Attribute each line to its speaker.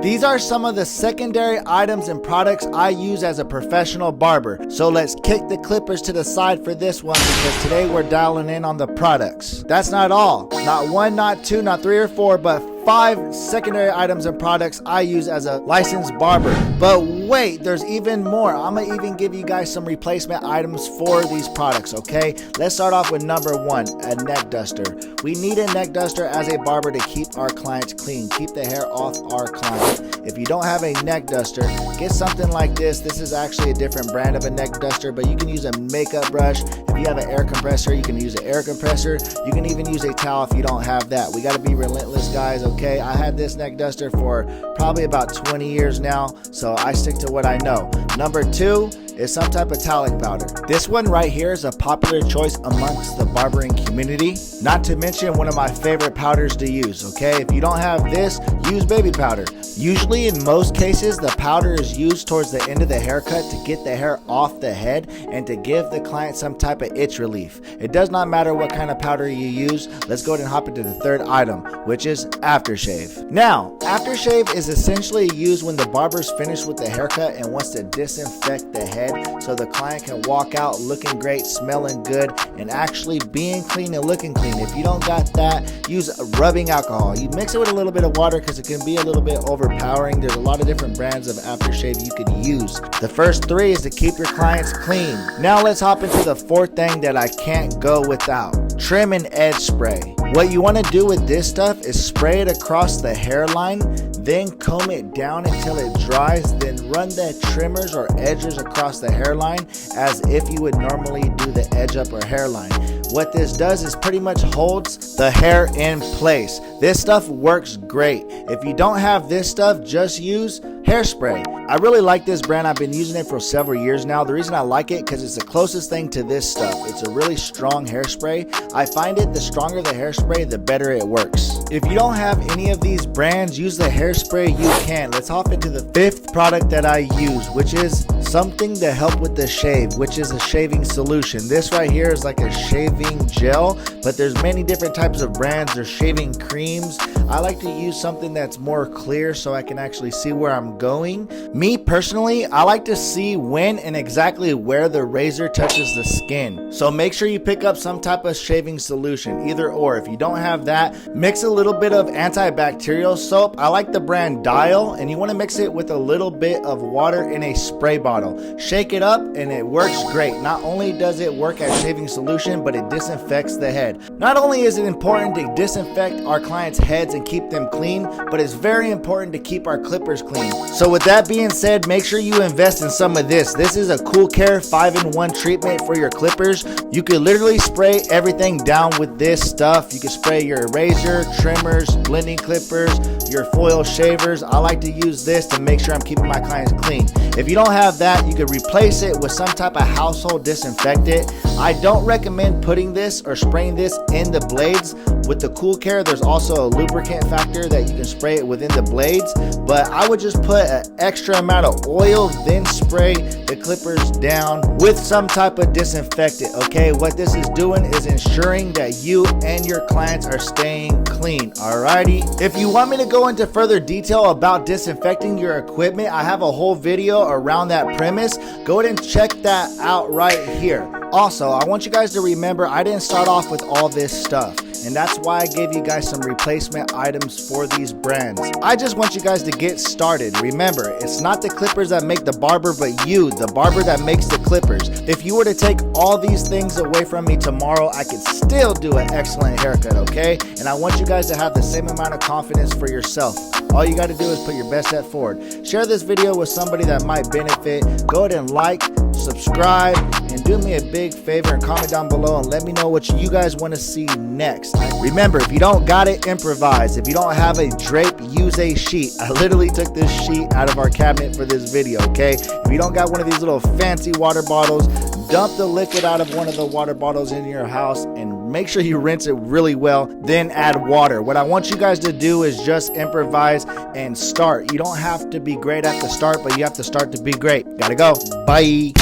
Speaker 1: These are some of the secondary items and products I use as a professional barber. So let's kick the clippers to the side for this one, because today we're dialing in on the products. That's not all. Not one, not two, not three or four, but 5 secondary items and products I use as a licensed barber. But wait, there's even more. I'm gonna even give you guys some replacement items for these products, okay? Let's start off with number 1, a neck duster. We need a neck duster as a barber to keep our clients clean, keep the hair off our client. If you don't have a neck duster, get something like this. This is actually a different brand of a neck duster, but you can use a makeup brush. If you have an air compressor, you can use an air compressor. You can even use a towel if you don't have that. We gotta be relentless, guys, okay? I had this neck duster for probably about 20 years now, so I stick to what I know. Number 2 is some type of talc powder. This one right here is a popular choice amongst the barbering community. Not to mention one of my favorite powders to use, okay? If you don't have this, use baby powder. Usually in most cases, the powder is used towards the end of the haircut to get the hair off the head and to give the client some type of itch relief. It does not matter what kind of powder you use. Let's go ahead and hop into the 3rd item, which is aftershave. Now, aftershave is essentially used when the barber's finished with the haircut and wants to disinfect the head so the client can walk out looking great, smelling good, and actually being clean and looking clean. If you don't got that, use rubbing alcohol. You mix it with a little bit of water because it can be a little bit overpowering. There's a lot of different brands of aftershave you could use. The first 3 is to keep your clients clean. Now let's hop into the 4th thing that I can't go without. Trim and edge spray. What you want to do with this stuff is spray it across the hairline, then comb it down until it dries, then run the trimmers or edges across the hairline as if you would normally do the edge up or hairline. What this does is pretty much holds the hair in place. This stuff works great. If you don't have this stuff, just use hairspray. I really like this brand. I've been using it for several years now. The reason I like it because it's the closest thing to this stuff. It's a really strong hairspray. I find it the stronger the hairspray, the better it works. If you don't have any of these brands, use the hairspray you can. Let's hop into the 5th product that I use, which is something to help with the shave, which is a shaving solution. This right here is like a shaving gel, but there's many different types of brands. There's shaving creams. I like to use something that's more clear so I can actually see where I'm going. Me personally, I like to see when and exactly where the razor touches the skin. So make sure you pick up some type of shaving solution, either or. If you don't have that, mix a little bit of antibacterial soap. I like the brand Dial, and you want to mix it with a little bit of water in a spray bottle. Shake it up and it works great. Not only does it work as shaving solution, but it disinfects the head. Not only is it important to disinfect our clients' heads and keep them clean, but it's very important to keep our clippers clean. So with that being said, make sure you invest in some of this. This is a Cool Care 5-in-1 treatment for your clippers. You could literally spray everything down with this stuff. You can spray your razor, trimmers, blending clippers, your foil shavers. I like to use this to make sure I'm keeping my clients clean. If you don't have that, you could replace it with some type of household disinfectant. I don't recommend putting this or spraying this in the blades. With the Cool Care, there's also a lubricant factor that you can spray it within the blades, but I would just put an extra amount of oil, then spray the clippers down with some type of disinfectant, okay? What this is doing is ensuring that you and your clients are staying clean, alrighty? If you want me to go into further detail about disinfecting your equipment, I have a whole video around that premise. Go ahead and check that out right here. Also, I want you guys to remember I didn't start off with all this stuff, and that's why I gave you guys some replacement items for these brands. I just want you guys to get started. Remember, it's not the clippers that make the barber, but you, the barber, that makes the clippers. If you were to take all these things away from me tomorrow, I could still do an excellent haircut, okay? And I want you guys to have the same amount of confidence for yourself. All you got to do is put your best foot forward. Share this video with somebody that might benefit. Go ahead and like, subscribe, and do me a big favor and comment down below and let me know what you guys want to see next. Remember, if you don't got it, improvise. If you don't have a drape, use a sheet. I literally took this sheet out of our cabinet for this video, okay? If you don't got one of these little fancy water bottles, dump the liquid out of one of the water bottles in your house and make sure you rinse it really well, then add water. What I want you guys to do is just improvise and start. You don't have to be great at the start, but you have to start to be great. Gotta go. Bye.